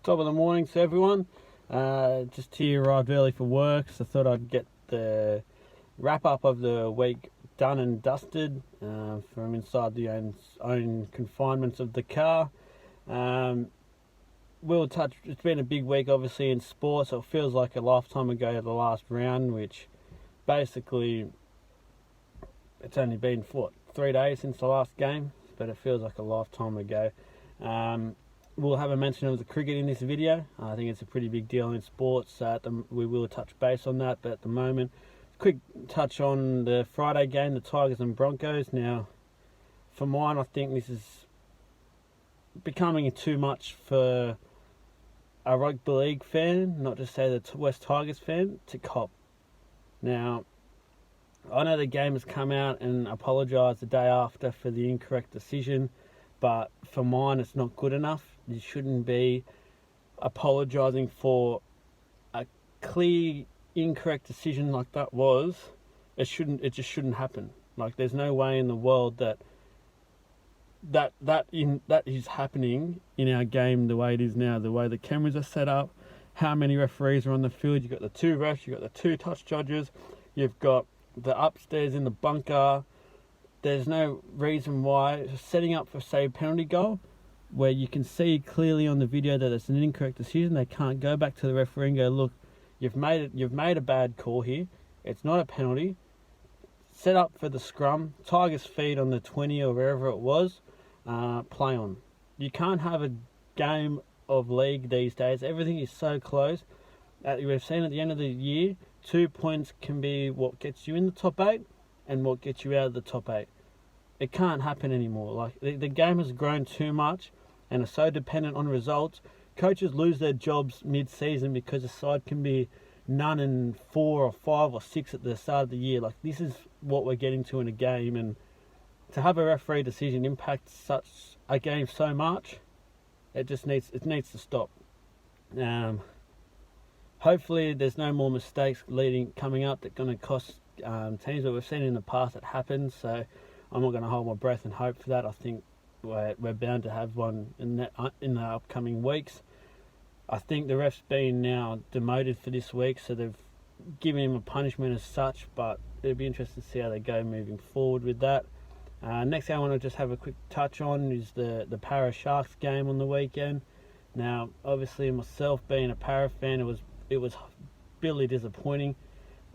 Top of the morning to everyone. Just here, arrived early for work, so I thought I'd get the wrap up of the week done and dusted from inside the own confinements of the car. We'll touch. It's been a big week, obviously, in sports. So it feels like a lifetime ago the last round, which basically it's only been 3 days since the last game, but it feels like a lifetime ago. We'll have a mention of the cricket in this video. I think it's a pretty big deal in sports. We will touch base on that, but at the moment, quick touch on the Friday game, the Tigers and Broncos. Now, for mine, I think this is becoming too much for a rugby league fan, not just say the West Tigers fan, to cop. Now, I know the game has come out and apologised the day after for the incorrect decision, but for mine, it's not good enough. You shouldn't be apologising for a clear incorrect decision like that was. It just shouldn't happen. Like, there's no way in the world that is happening in our game the way it is now, the way the cameras are set up, how many referees are on the field. You've got the two refs, you've got the two touch judges, you've got the upstairs in the bunker. There's no reason why setting up for, say, a penalty goal, where you can see clearly on the video that it's an incorrect decision. They can't go back to the referee and go, look, you've made a bad call here. It's not a penalty. Set up for the scrum. Tigers feed on the 20 or wherever it was. Play on. You can't have a game of league these days. Everything is so close. We've seen at the end of the year, 2 points can be what gets you in the top 8 and what gets you out of the top 8. It can't happen anymore. Like, the game has grown too much and is so dependent on results. Coaches lose their jobs mid-season because a side can be 0-4 or 5 or 6 at the start of the year. Like, this is what we're getting to in a game, and to have a referee decision impact such a game so much, it needs to stop. Hopefully there's no more mistakes coming up that are going to cost teams, but we've seen in the past it happens, so I'm not going to hold my breath and hope for that. I think we're bound to have one in the upcoming weeks. I think the ref's been now demoted for this week, so they've given him a punishment as such, but it'll be interesting to see how they go moving forward with that. Next thing I want to just have a quick touch on is the Para Sharks game on the weekend. Now, obviously, myself being a Para fan, it was bitterly disappointing.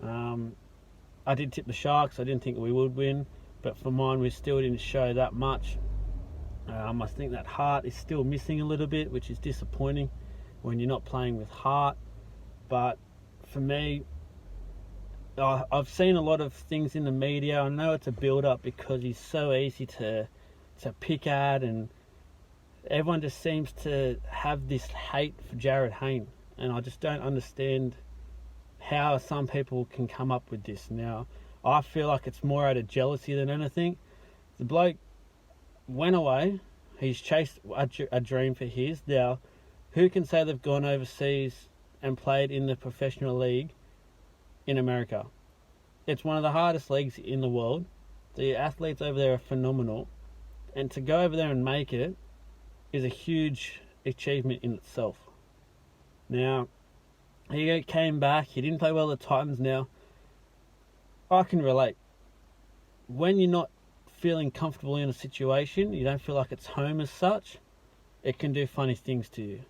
I did tip the Sharks. I didn't think we would win, but for mine, we still didn't show that much. I think that heart is still missing a little bit, which is disappointing when you're not playing with heart. But for me, I've seen a lot of things in the media. I know it's a build-up because he's so easy to pick at, and everyone just seems to have this hate for Jarryd Hayne, and I just don't understand how some people can come up with this. Now, I feel like it's more out of jealousy than anything. The bloke went away. He's chased a dream for his. Now, who can say they've gone overseas and played in the professional league in America? It's one of the hardest leagues in the world. The athletes over there are phenomenal. And to go over there and make it is a huge achievement in itself. Now, he came back. He didn't play well at the Titans. Now, I can relate. When you're not feeling comfortable in a situation, you don't feel like it's home as such, it can do funny things to you.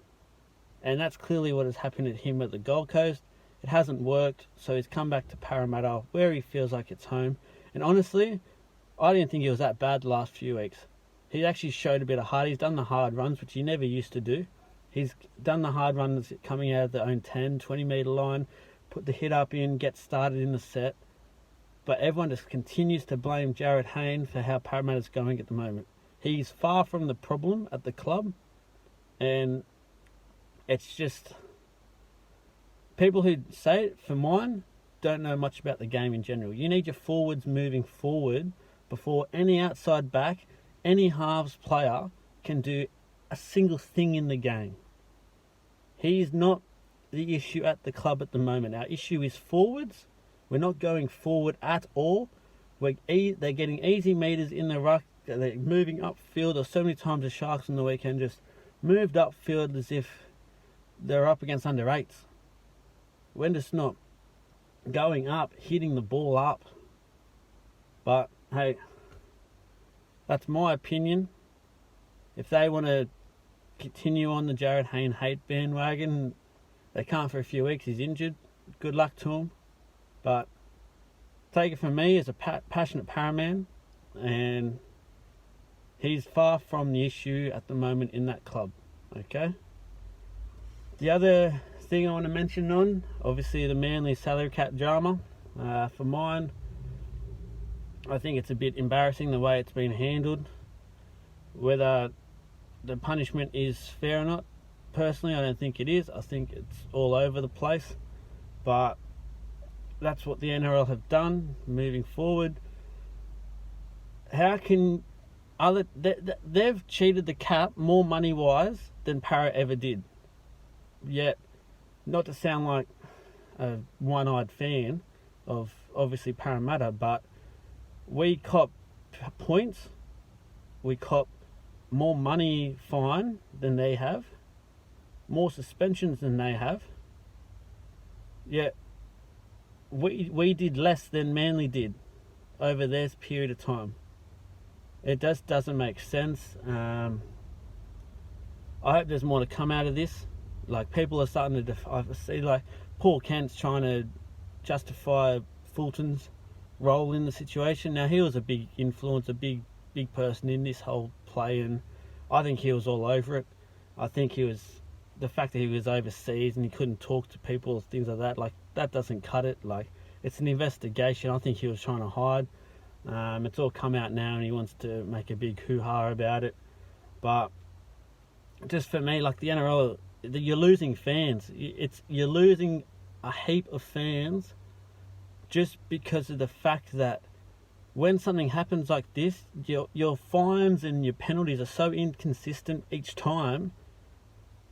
And that's clearly what has happened to him at the Gold Coast. It hasn't worked, so he's come back to Parramatta where he feels like it's home. And honestly, I didn't think he was that bad the last few weeks. He actually showed a bit of heart. He's done the hard runs, which he never used to do. He's done the hard runs coming out of the own 10, 20 metre line, put the hit up in, get started in the set. But everyone just continues to blame Jarryd Hayne for how Parramatta's going at the moment. He's far from the problem at the club, and it's just people who say it, for mine, don't know much about the game in general. You need your forwards moving forward before any outside back, any halves player can do a single thing in the game. He's not the issue at the club at the moment. Our issue is forwards. We're not going forward at all. They're getting easy meters in the ruck. They're moving upfield. There's so many times the Sharks on the weekend just moved upfield as if they're up against under 8s. We're just not going up, hitting the ball up. But hey, that's my opinion. If they want to continue on the Jared Hayne hate bandwagon, they can't for a few weeks. He's injured. Good luck to him. But take it from me as a passionate paraman, and he's far from the issue at the moment in that club. Okay. The other thing I want to mention on, obviously, the Manly salary cap drama. For mine, I think it's a bit embarrassing the way it's been handled. Whether the punishment is fair or not, personally, I don't think it is. I think it's all over the place. But that's what the NRL have done moving forward. How can they've cheated the cap more money wise than Parra ever did? Yet, not to sound like a one-eyed fan of obviously Parramatta, but we cop points, we cop more money fine than they have, more suspensions than they have. Yet we did less than Manly did over their period of time. It just doesn't make sense. I hope there's more to come out of this. Like, people are starting to I see, like, Paul Kent's trying to justify Fulton's role in the situation. Now, he was a big influence, a big person in this whole play, and I think he was all over it. I think the fact that he was overseas and he couldn't talk to people, things like that doesn't cut it. Like, it's an investigation. I think he was trying to hide. It's all come out now, and he wants to make a big hoo-ha about it. But just for me, like, the NRL, you're losing fans. You're losing a heap of fans just because of the fact that when something happens like this, your fines and your penalties are so inconsistent each time.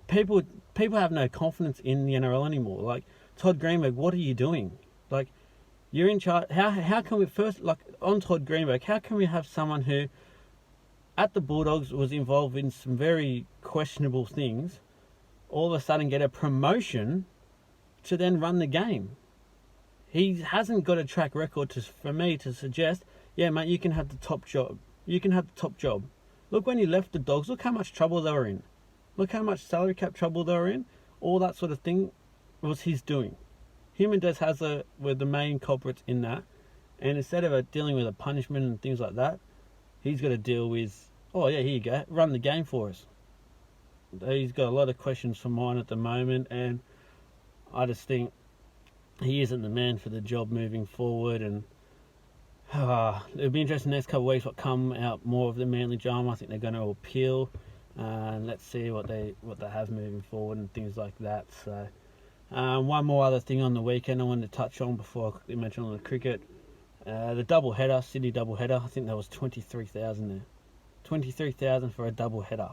People have no confidence in the NRL anymore. Like, Todd Greenberg, what are you doing? Like, you're in charge. How can we first, like, on Todd Greenberg, how can we have someone who at the Bulldogs was involved in some very questionable things all of a sudden get a promotion to then run the game? He hasn't got a track record for me to suggest, yeah, mate, you can have the top job. You can have the top job. Look, when he left the Dogs, look how much trouble they were in. Look how much salary cap trouble they were in. All that sort of thing was his doing. Him and Des Hasler were the main culprits in that. And instead of dealing with a punishment and things like that, he's got to deal with, oh yeah, here you go, run the game for us. He's got a lot of questions for mine at the moment, and I just think he isn't the man for the job moving forward. And it'll be interesting the next couple of weeks what come out more of the Manly drama. I think they're going to appeal, and let's see what they have moving forward and things like that. So one more other thing on the weekend I wanted to touch on before I quickly mention on the cricket. The double header, Sydney double header. I think there was 23,000 there. 23,000 for a double header.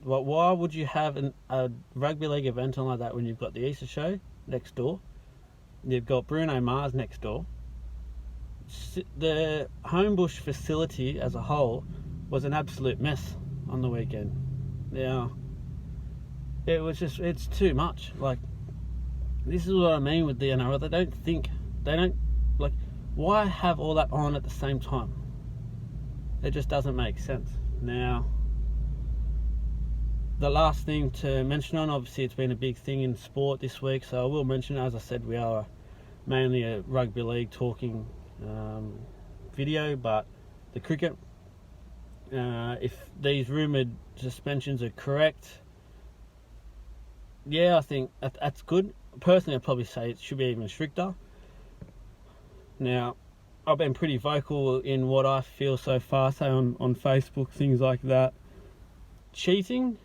Well, why would you have a rugby league event on like that when you've got the Easter show next door? You've got Bruno Mars next door. The Homebush facility as a whole was an absolute mess on the weekend. Now, it's too much. Like, this is what I mean with the NRL. They don't, like, why have all that on at the same time? It just doesn't make sense. Now, the last thing to mention on, obviously it's been a big thing in sport this week, so I will mention, as I said, we are mainly a rugby league talking video, but the cricket, if these rumoured suspensions are correct, yeah, I think that's good. Personally, I'd probably say it should be even stricter. Now, I've been pretty vocal in what I feel so far, say on Facebook, things like that. Cheating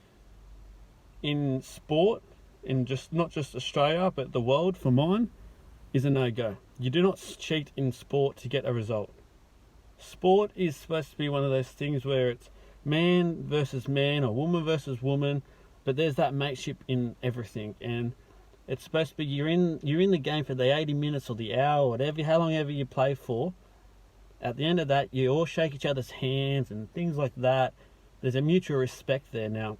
in sport, in not just Australia, but the world, for mine, is a no-go. You do not cheat in sport to get a result. Sport is supposed to be one of those things where it's man versus man or woman versus woman, but there's that mateship in everything, and it's supposed to be you're in the game for the 80 minutes or the hour, or whatever, how long ever you play for. At the end of that, you all shake each other's hands and things like that. There's a mutual respect there. Now,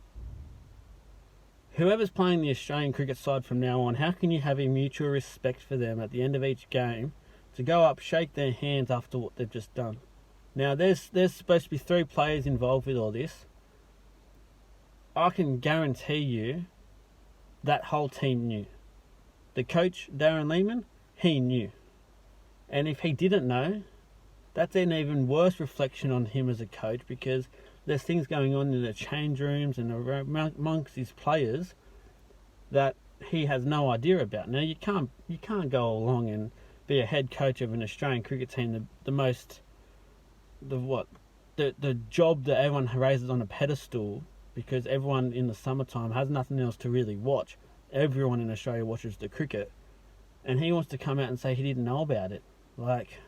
whoever's playing the Australian cricket side from now on, how can you have a mutual respect for them at the end of each game to go up, shake their hands after what they've just done? Now, there's supposed to be 3 players involved with all this. I can guarantee you that whole team knew. The coach, Darren Lehman, he knew. And if he didn't know, that's an even worse reflection on him as a coach, because there's things going on in the change rooms and amongst his players that he has no idea about. Now, you can't go along and be a head coach of an Australian cricket team, the job that everyone raises on a pedestal, because everyone in the summertime has nothing else to really watch. Everyone in Australia watches the cricket, and he wants to come out and say he didn't know about it. Like,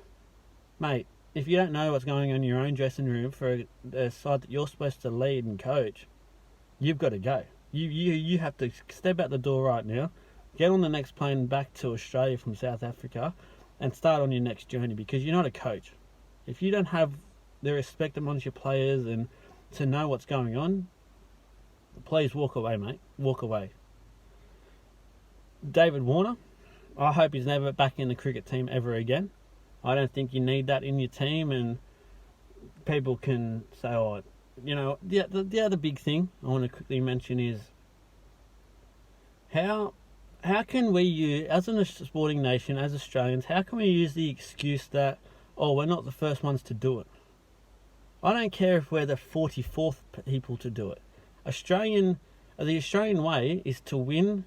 mate, if you don't know what's going on in your own dressing room for a side that you're supposed to lead and coach, you've got to go. You have to step out the door right now, get on the next plane back to Australia from South Africa, and start on your next journey, because you're not a coach. If you don't have the respect amongst your players and to know what's going on, please walk away, mate. Walk away. David Warner, I hope he's never back in the cricket team ever again. I don't think you need that in your team, and people can say, oh, you know, the other big thing I want to quickly mention is how can we use, as a sporting nation, as Australians, how can we use the excuse that, oh, we're not the first ones to do it? I don't care if we're the 44th people to do it. The Australian way is to win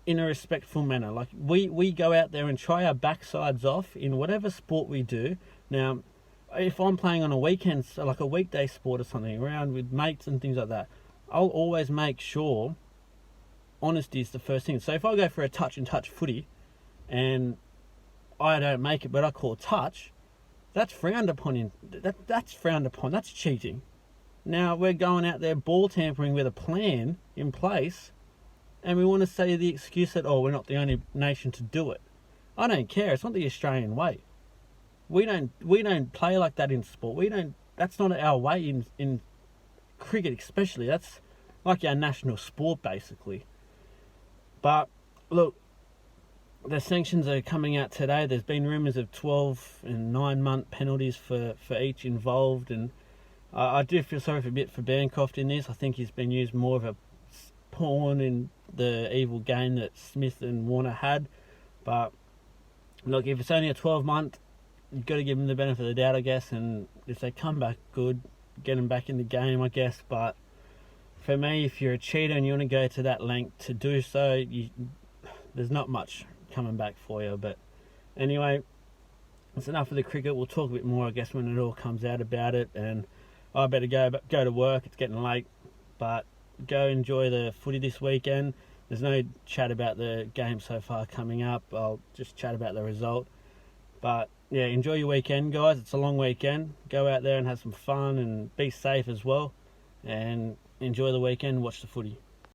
in a respectful manner. Like, we go out there and try our backsides off in whatever sport we do. Now, if I'm playing on a weekend, so like a weekday sport or something, around with mates and things like that, I'll always make sure honesty is the first thing. So if I go for a touch footy and I don't make it, but I call touch, that's frowned upon. That's frowned upon. That's cheating. Now, we're going out there ball tampering with a plan in place, and we want to say the excuse that, oh, we're not the only nation to do it. I don't care. It's not the Australian way. We don't play like that in sport. That's not our way in cricket especially. That's like our national sport, basically. But look, the sanctions are coming out today. There's been rumours of 12 and 9-month penalties for each involved, and I do feel sorry for Bancroft in this. I think he's been used more of a pawn in the evil game that Smith and Warner had. But look, if it's only a 12-month, you've got to give them the benefit of the doubt, I guess. And if they come back good, get them back in the game, I guess. But for me, if you're a cheater and you want to go to that length to do so, there's not much coming back for you. But anyway, that's enough of the cricket. We'll talk a bit more, I guess, when it all comes out about it. And I better go to work. It's getting late. But go enjoy the footy this weekend. There's no chat about the game so far coming up. I'll just chat about the result. But yeah, enjoy your weekend, guys. It's a long weekend. Go out there and have some fun and be safe as well. And enjoy the weekend. Watch the footy.